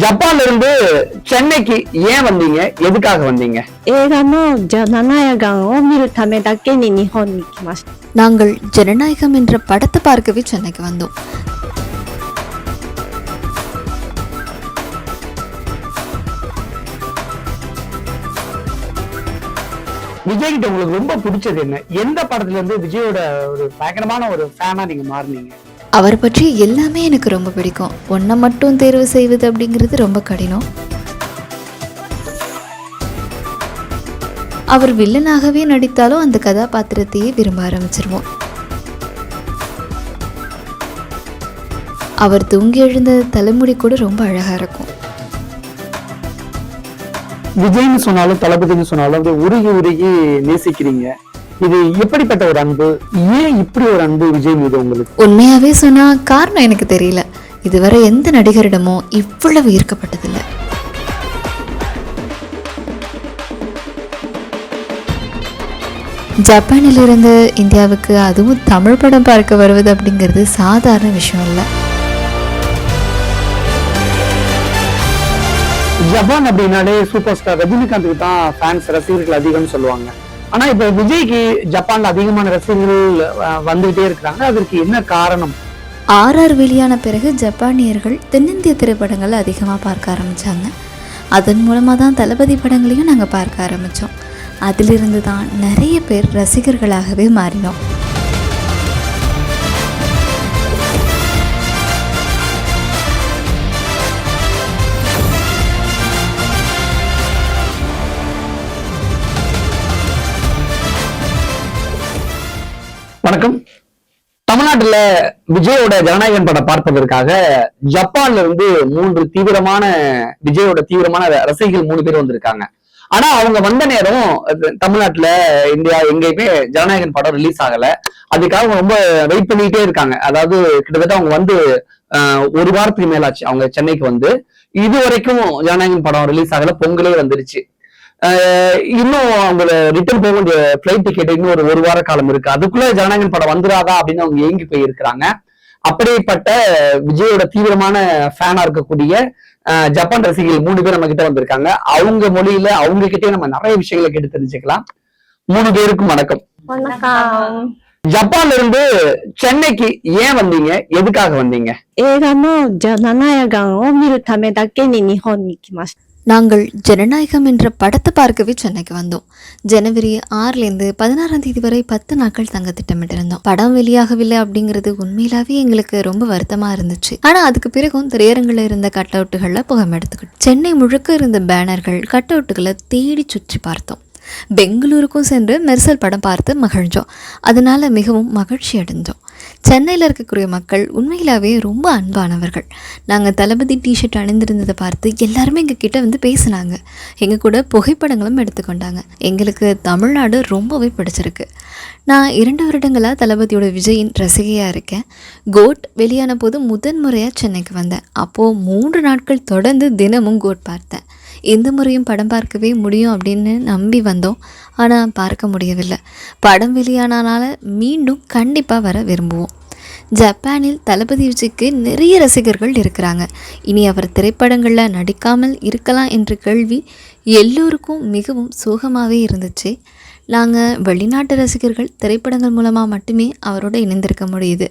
ஜப்பான்ல இருந்து சென்னைக்கு ஏன் வந்தீங்க? எதுக்காக வந்தீங்க? 映画のジャナナヤガンを見るためだけに日本に来ました。 நாங்கள் ஜனநாயகம் என்ற படத்தை பார்க்கவே சென்னைக்கு வந்தோம். விஜய் கிட்ட உங்களுக்கு ரொம்ப பிடிச்சது என்ன? எந்த படத்துல இருந்து விஜயோட ஒரு பயங்கரமான ஒரு ஃபேனா நீங்க மாறுனீங்க? அவரை பற்றி எல்லாமே எனக்கு ரொம்ப பிடிக்கும். ஒன்றை மட்டும் தேர்வு செய்வது அப்படிங்கிறது ரொம்ப கடினம். அவர் வில்லனாகவே நடித்தாலும் அந்த கதாபாத்திரத்தையே விரும்ப ஆரம்பிச்சிருவோம். அவர் தூங்கி எழுந்த தலைமுடி கூட ரொம்ப அழகா இருக்கும். விஜய்னு சொன்னாலும் தளபதினு சொன்னாலும் அப்படியே உருகி உருகி நேசிக்கிறீங்க. இது எப்படிப்பட்ட ஒரு அன்பு? ஏன் இப்படி ஒரு அன்பு விஜய் மீது உங்களுக்கு? உண்மையாவே சொன்னா காரணம் எனக்கு தெரியல. இதுவரை எந்த நடிகரிடமும் இவ்வளவு ஈர்க்கப்பட்டதில்லை. ஜப்பானிலிருந்து இந்தியாவுக்கு அதுவும் தமிழ் படம் பார்க்க வருவது அப்படிங்கிறது சாதாரண விஷயம் இல்லை. ஜப்பான் அப்படின்னாலே சூப்பர் ஸ்டார் ரஜினிகாந்துக்கு தான் ஃபேன்ஸ் ரசிகர்கள் அதிகம்னு சொல்லுவாங்க. ஆனா இப்ப விஜய்க்கு ஜப்பான்ல அதிகமான ரசிகர்கள் வந்துகிட்டே இருக்கிறாங்க. அதற்கு என்ன காரணம்? RR வெளியான பிறகு ஜப்பானியர்கள் தென்னிந்திய திரைப்படங்கள் அதிகமாக பார்க்க ஆரம்பித்தாங்க. அதன் மூலமாக தான் தளபதி படங்களையும் நாங்கள் பார்க்க ஆரம்பித்தோம். அதிலிருந்து தான் நிறைய பேர் ரசிகர்களாகவே மாறினோம். வணக்கம். தமிழ்நாட்டுல விஜயோட ஜனநாயகன் படம் பார்ப்பதற்காக ஜப்பான்ல இருந்து 3 தீவிரமான விஜயோட தீவிரமான ரசிகர்கள் 3 பேர் வந்திருக்காங்க. ஆனா அவங்க வந்த நேரம் தமிழ்நாட்டுல இந்தியா எங்கேயுமே ஜனநாயகன் படம் ரிலீஸ் ஆகல. அதுக்காக அவங்க ரொம்ப வெயிட் பண்ணிட்டே இருக்காங்க. அதாவது கிட்டத்தட்ட அவங்க வந்து 1 வாரத்துக்கு மேலாச்சு அவங்க சென்னைக்கு வந்து. இது வரைக்கும் ஜனநாயகன் படம் ரிலீஸ் ஆகல. பொங்கலே வந்துருச்சு. இன்னும் அவங்கள ரிட்டர்ன் போக வேண்டிய பிளைட் டிக்கெட் இன்னும் ஒரு வார காலம் இருக்கு. அதுக்குள்ள ஜனநாயகன் படம் வந்துடாதா அப்படின்னு அவங்க ஏங்கி போய் இருக்கிறாங்க. அப்படிப்பட்ட விஜயோட தீவிரமான ஃபேனா இருக்கக்கூடிய ஜப்பான் ரசிகர்கள் 3 பேர் நம்ம கிட்ட வந்திருக்காங்க. அவங்க மொழியில அவங்க கிட்டே நம்ம நிறைய விஷயங்களை கேட்டு தெரிஞ்சுக்கலாம். 3 பேருக்கும் வணக்கம். ஜப்பான்ல இருந்து சென்னைக்கு ஏன் வந்தீங்க? எதுக்காக வந்தீங்க? 映画のジャナナヤガンを見るためだけに日本に来ました。 நாங்கள் ஜனநாயகம் என்ற படத்தை பார்க்கவே சென்னைக்கு வந்தோம். ஜனவரி 6லேருந்து 16ஆம் தேதி வரை 10 நாட்கள் தங்க திட்டமிட்டிருந்தோம். படம் வெளியாகவில்லை அப்படிங்கிறது உண்மையிலாவே எங்களுக்கு ரொம்ப வருத்தமாக இருந்துச்சு. ஆனால் அதுக்கு பிறகும் திரையரங்கில் இருந்த கட் அவுட்டுகளில் புகம் எடுத்துக்கிட்டோம். சென்னை முழுக்க இருந்த பேனர்கள் கட் அவுட்டுகளை தேடி சுற்றி பார்த்தோம். பெங்களூருக்கும் சென்று மெர்சல் படம் பார்த்து மகிழ்ந்தோம். அதனால மிகவும் மகிழ்ச்சி அடைஞ்சோம். சென்னையில் இருக்கக்கூடிய மக்கள் உண்மையிலாவே ரொம்ப அன்பானவர்கள். நாங்கள் தளபதி டிஷர்ட் அணிந்திருந்ததை பார்த்து எல்லாருமே எங்கள் கிட்ட வந்து பேசினாங்க. எங்கள் கூட புகைப்படங்களும் எடுத்துக்கொண்டாங்க. எங்களுக்கு தமிழ்நாடு ரொம்பவே பிடிச்சிருக்கு. நான் 2 வருடங்களாக தளபதியோட விஜயின் ரசிகையாக இருக்கேன். கோட் வெளியான போது முதன்முறையாக சென்னைக்கு வந்தேன். அப்போது 3 நாட்கள் தொடர்ந்து தினமும் கோட் பார்த்தேன். இந்த முறையும் படம் பார்க்கவே முடியும் அப்படின்னு நம்பி வந்தோம். ஆனால் பார்க்க முடியவில்லை. படம் வெளியானால மீண்டும் கண்டிப்பாக வர விரும்புவோம். ஜப்பானில் தளபதி விஜய்க்கு நிறைய ரசிகர்கள் இருக்கிறாங்க. இனி அவர் திரைப்படங்களில் நடிக்காமல் இருக்கலாம் என்ற கேள்வி எல்லோருக்கும் மிகவும் சோகமாகவே இருந்துச்சு. நாங்கள் வெளிநாட்டு ரசிகர்கள் திரைப்படங்கள் மூலமாக மட்டுமே அவரோட இணைந்திருக்க முடியுது.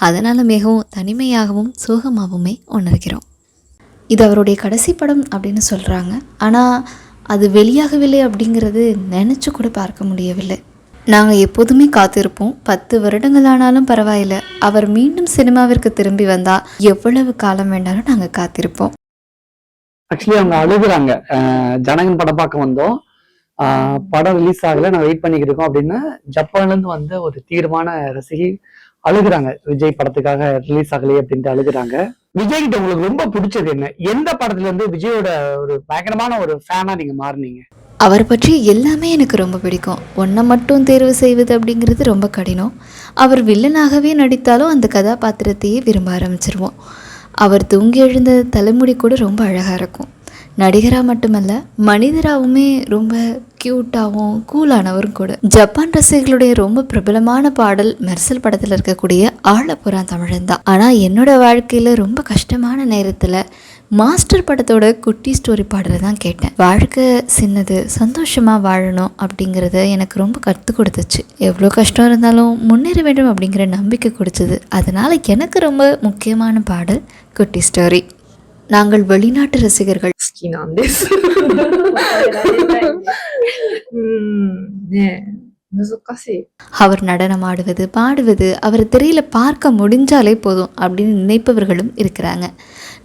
அதனால் மிகவும் தனிமையாகவும் சோகமாகவுமே உணர்கிறோம். இது அவருடைய கடைசி படம் அப்படின்னு சொல்கிறாங்க. ஆனால் அது வெளியாகவில்லை அப்படிங்கிறது நினச்சி கூட பார்க்க முடியவில்லை. நாங்கள் எப்போதுமே காத்திருப்போம். 10 வருடங்கள் ஆனாலும் பரவாயில்லை, அவர் மீண்டும் சினிமாவிற்கு திரும்பி வந்தால் எவ்வளவு காலம் வேண்டாலும் நாங்கள் காத்திருப்போம். ஆக்சுவலி அவங்க அழுகுறாங்க. ஜனநாயகன் படம் பார்க்க வந்தோம், படம் ரிலீஸ் ஆகல, நான் வெயிட் பண்ணிக்கிட்டு இருக்கோம் அப்படின்னு ஜப்பான்ல இருந்து வந்த ஒரு தீவிரமான ரசிகை அழுகுறாங்க. விஜய் படத்துக்காக ரிலீஸ் ஆகலையே அப்படின்ட்டு அழுகுறாங்க. விஜய் கிட்ட உங்களுக்கு ரொம்ப பிடிச்சது என்ன? எந்த படத்துல இருந்து விஜயோட ஒரு பயங்கரமான ஒரு ஃபேனா நீங்க மாறுனீங்க? அவர் பற்றி எல்லாமே எனக்கு ரொம்ப பிடிக்கும். ஒன்றை மட்டும் தேர்வு செய்வது அப்படிங்கிறது ரொம்ப கடினம். அவர் வில்லனாகவே நடித்தாலும் அந்த கதாபாத்திரத்தையே விரும்ப ஆரம்பிச்சிருவோம். அவர் தூங்கி எழுந்த தலைமுடி கூட ரொம்ப அழகாக இருக்கும். நடிகராக மட்டுமல்ல, மனிதராகவுமே ரொம்ப க்யூட்டாகவும் கூலானவரும் கூட. ஜப்பான் ரசிகர்களுடைய ரொம்ப பிரபலமான பாடல் மெர்சல் படத்தில் இருக்கக்கூடிய ஆழப்புறா தமிழன் தான். ஆனால் என்னோட வாழ்க்கையில் ரொம்ப கஷ்டமான நேரத்தில் மாஸ்டர் படத்தோட குட்டி ஸ்டோரி பாடலை தான் கேட்டேன். வாழ்க்கை சின்னது, சந்தோஷமாக வாழணும் அப்படிங்கிறத எனக்கு ரொம்ப கற்றுக் கொடுத்துச்சு. எவ்வளோ கஷ்டம் இருந்தாலும் முன்னேற வேண்டும் அப்படிங்கிற நம்பிக்கை கொடுத்தது. அதனால் எனக்கு ரொம்ப முக்கியமான பாடல் குட்டி ஸ்டோரி. நாங்கள் வெளிநாட்டு ரசிகர்கள். 好きなんです。ねえ、難しい。அவர் நடனம் ஆடுவது, பாடுவது, அவரை திரையில் பார்க்க முடிஞ்சாலே போதும் அப்படின்னு நினைப்பவர்களும் இருக்கிறாங்க.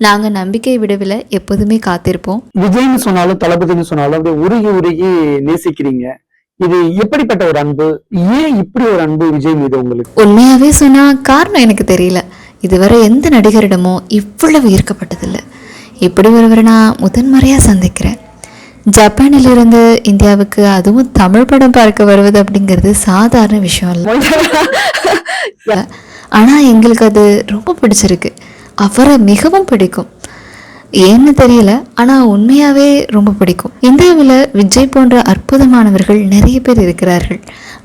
நாங்கள் நம்பிக்கை விடவில்லை, எப்போதுமே காத்திருப்போம். விஜய்னு சொன்னாலும் தளபதினு சொன்னாலும் அப்படியே உருகி உருகி நேசிக்கிறீங்க. இது எப்படிப்பட்ட ஒரு அன்பு? ஏன் இப்படி ஒரு அன்பு விஜய் மீது உங்களுக்கு? உண்மையாகவே சொன்னால் காரணம் எனக்கு தெரியல. இதுவரை எந்த நடிகரிடமோ இவ்வளவு ஈர்க்கப்பட்டதில்லை. இப்படி ஒருவரை நான் முதன்முறையாக சந்திக்கிறேன். ஜப்பானிலிருந்து இந்தியாவுக்கு, அதுவும் தமிழ் படம் பார்க்க வருவது அப்படிங்கிறது சாதாரண விஷயம் இல்லை. ஆனால் எங்களுக்கு அது ரொம்ப பிடிச்சிருக்கு. அவரை மிகவும் பிடிக்கும். ஏன்னு தெரியல, ஆனால் உண்மையாகவே ரொம்ப பிடிக்கும். இந்தியாவில் விஜய் போன்ற அற்புதமானவர்கள் நிறைய பேர் இருக்கிறார்கள்.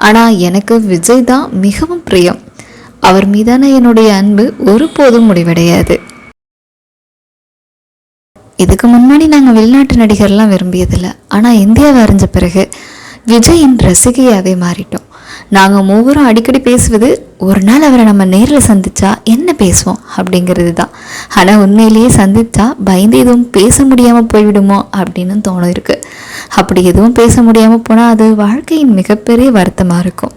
ஆனால் எனக்கு விஜய் தான் மிகவும் பிரியம். அவர் மீதான என்னுடைய அன்பு ஒருபோதும் முடிவடையாது. இதுக்கு முன்னாடி நாங்கள் வெளிநாட்டு நடிகர்லாம் விரும்பியதில்லை. ஆனால் இந்தியாவை அறிஞ்ச பிறகு விஜயின் ரசிகையாகவே மாறிட்டோம். நாங்கள் மூவரும் அடிக்கடி பேசுவது, ஒரு நாள் அவரை நம்ம நேரில் சந்தித்தா என்ன பேசுவோம் அப்படிங்கிறது தான். ஆனால் உண்மையிலேயே சந்தித்தா பயந்து எதுவும் பேச முடியாமல் போய்விடுமோ அப்படின்னு தோணும் இருக்குது. அப்படி எதுவும் பேச முடியாமல் போனால் அது வாழ்க்கையின் மிகப்பெரிய வருத்தமாக இருக்கும்.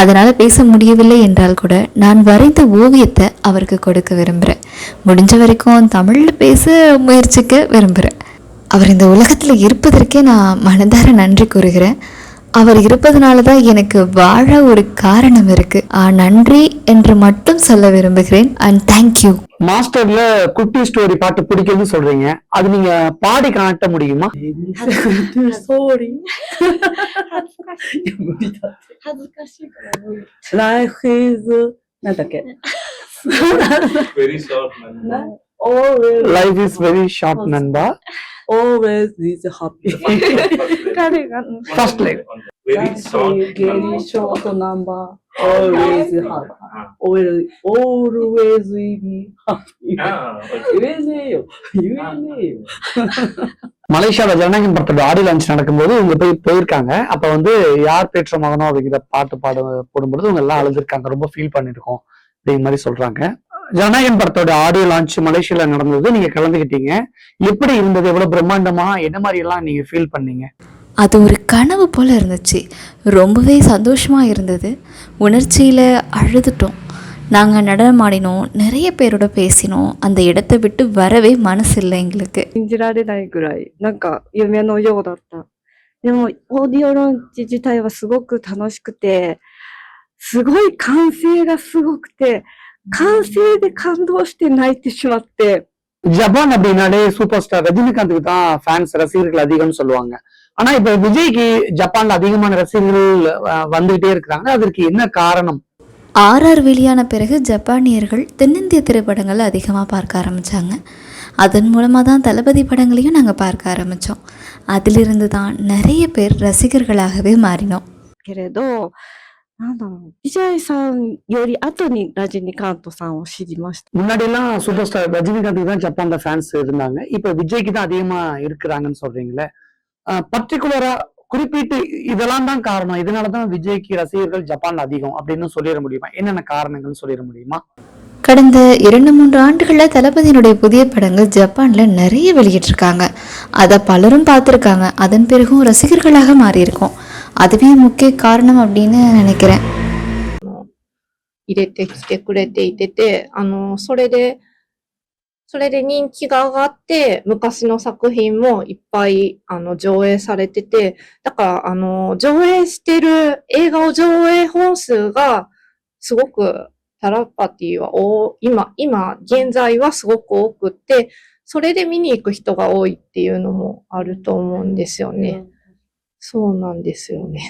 அதனால் பேச முடியவில்லை என்றால் கூட நான் வரைந்த ஓவியத்தை அவருக்கு கொடுக்க விரும்புகிறேன். முடிஞ்ச வரைக்கும் தமிழில் பேச முயற்சிக்க விரும்புகிறேன். அவர் இந்த உலகத்தில் இருப்பதற்கே நான் மனதார நன்றி கூறுகிறேன். அவர் இருப்பதனால தான் எனக்கு வாழ ஒரு காரணம் இருக்கு. நன்றி என்று மட்டும் சொல்ல விரும்புகிறேன். And thank you. மாஸ்டர்ல குட்டி ஸ்டோரி பாட்டு பிடிக்கும்னு சொல்றீங்க, அது நீங்க பாடி காட்ட முடியுமா? 恥ずかしいから無理。Life is なんだっけ Very short man. always life is very short நண்பா. always is happy. 彼が first life Very short. very short number always happy. always be happy. Okay. 言えねえよ。言えねえよ。மலேசியால ஜனநாயகன் படத்தோட ஆடியோ லான்ச் நடக்கும்போது இவங்க போயிருக்காங்க. அப்ப வந்து யார் பெற்ற மகனோ அப்படிங்கிற பாட்டு போடும்பொழுது இவங்க எல்லாம் அழுதுருக்காங்க, ரொம்ப ஃபீல் பண்ணிருக்கோம் அப்படிங்கிற மாதிரி சொல்றாங்க. ஜனநாயகன் படத்தோட ஆடியோ லான்ச் மலேசியால நடந்தது, நீங்க கலந்துக்கிட்டீங்க. எப்படி இருந்தது? எவ்வளவு பிரம்மாண்டமா, என்ன மாதிரி எல்லாம் நீங்க ஃபீல் பண்ணீங்க? அது ஒரு கனவு போல் இருந்துச்சு. ரொம்பவே சந்தோஷமாக இருந்தது. உணர்ச்சியில் அழுதுட்டோம். நாங்கள் நடனமாடினோம், நிறைய பேரோட பேசினோம். அந்த இடத்தை விட்டு வரவே மனசு இல்லை எங்களுக்கு. 信じられないぐらいなんか夢のようだった。でもオーディオローンチ自体はすごく楽しくて、すごい歓声がすごくて、歓声で感動して泣いてしまって。ஜப்பான் அப்படின்னாலே சூப்பர் ஸ்டார் ரஜினிகாந்துக்கு தான் ஃபேன்ஸ், ரசிகர்கள் அதிகம்னு சொல்லுவாங்க. ஆனா இப்ப விஜய்க்கு ஜப்பான்ல அதிகமான ரசிகர்கள் வந்துகிட்டே இருக்கிறாங்க. அதற்கு என்ன காரணம்? ஆர்ஆர் வெளியான பிறகு ஜப்பானியர்கள் தென்னிந்திய திரைப்படங்களை அதிகமாக பார்க்க ஆரம்பித்தாங்க. அதன் மூலமாக தான் தளபதி படங்களையும் நாங்கள் பார்க்க ஆரம்பித்தோம். அதிலிருந்து தான் நிறைய பேர் ரசிகர்களாகவே மாறினோம். けれど、なんだろう、ビジャイさんより後にラジニカントさんを知りました。 முன்னாடி எல்லாம் சூப்பர் ஸ்டார் ரஜினிகாந்துக்கு தான் ஜப்பான்ல ஃபேன்ஸ் இருந்தாங்க. இப்ப விஜய்க்கு தான் அதிகமா இருக்கிறாங்கன்னு சொல்றீங்களே, பர்டிகுலரா குறிப்பிட்டு இதெல்லாம் தான் காரணம், இதனாலதான் விஜய்க்கு ரசிகர்கள் ஜப்பான்ல அதிகம் அப்படின்னு சொல்லிட முடியுமா? என்னென்ன காரணங்கள் சொல்லிட முடியுமா? கடந்த 2-3 ஆண்டுகளில் தளபதியினுடைய புதிய படங்கள் ஜப்பானில் நிறைய வெளியிட்டிருக்காங்க. அதை பலரும் பார்த்துருக்காங்க. அதன் பிறகும் ரசிகர்களாக மாறியிருக்கோம். அதுவே முக்கிய காரணம் அப்படின்னு நினைக்கிறேன். 入れてきてくれていてて、それで人気が上がって、昔の作品もいっぱい、上映されてて、だから、上映してる映画を上映本数が、すごく、タラパティは今、現在はすごく多くって、それで見に行く人が多いっていうのもあると思うんですよね。そうなんですよね。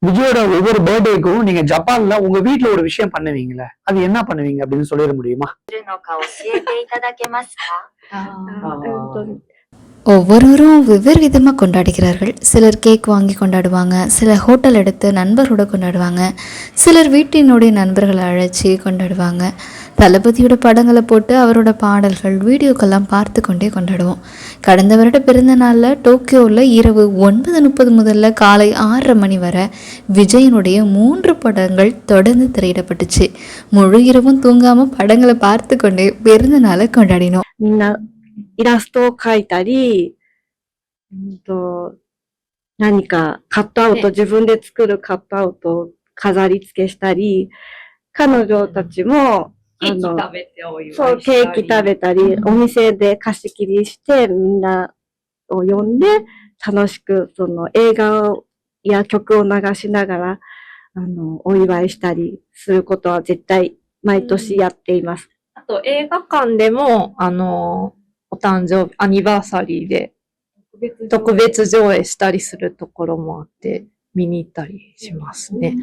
விஜயோட ஒவ்வொரு பர்த்டேக்கும் நீங்க ஜப்பான்ல உங்க வீட்டுல ஒரு விஷயம் பண்ணுவீங்களே, அது என்ன பண்ணுவீங்க அப்படின்னு சொல்லிட முடியுமா? ஒவ்வொருவரும் வெவ்வேறு விதமாக கொண்டாடுகிறார்கள். சிலர் கேக் வாங்கி கொண்டாடுவாங்க, சிலர் ஹோட்டல் எடுத்து நண்பரோட கொண்டாடுவாங்க, சிலர் வீட்டினுடைய நண்பர்களை அழைச்சி கொண்டாடுவாங்க. தளபதியோட படங்களை போட்டு அவரோட பாடல்கள் வீடியோக்கெல்லாம் பார்த்து கொண்டே கொண்டாடுவோம். கடந்த வருட பிறந்த நாளில் டோக்கியோவில் இரவு 9:30 முதல்ல காலை 6:30 மணி வரை விஜயனுடைய 3 படங்கள் தொடர்ந்து திரையிடப்பட்டுச்சு. முழு இரவும் தூங்காமல் படங்களை பார்த்து கொண்டே பிறந்த நாளை கொண்டாடினோம். みんなイラストを描いたり、何かカットアウト、自分で作るカットアウトを飾り付けしたり、彼女たちも、そう、ケーキ食べたり、お店で貸し切りして、みんなを呼んで、楽しく、映画や曲を流しながら、お祝いしたりすることは絶対、毎年やっています。あと映画館でも、お誕生日、アニバーサリーで特別上映したりするところもあって、見に行ったりしますね。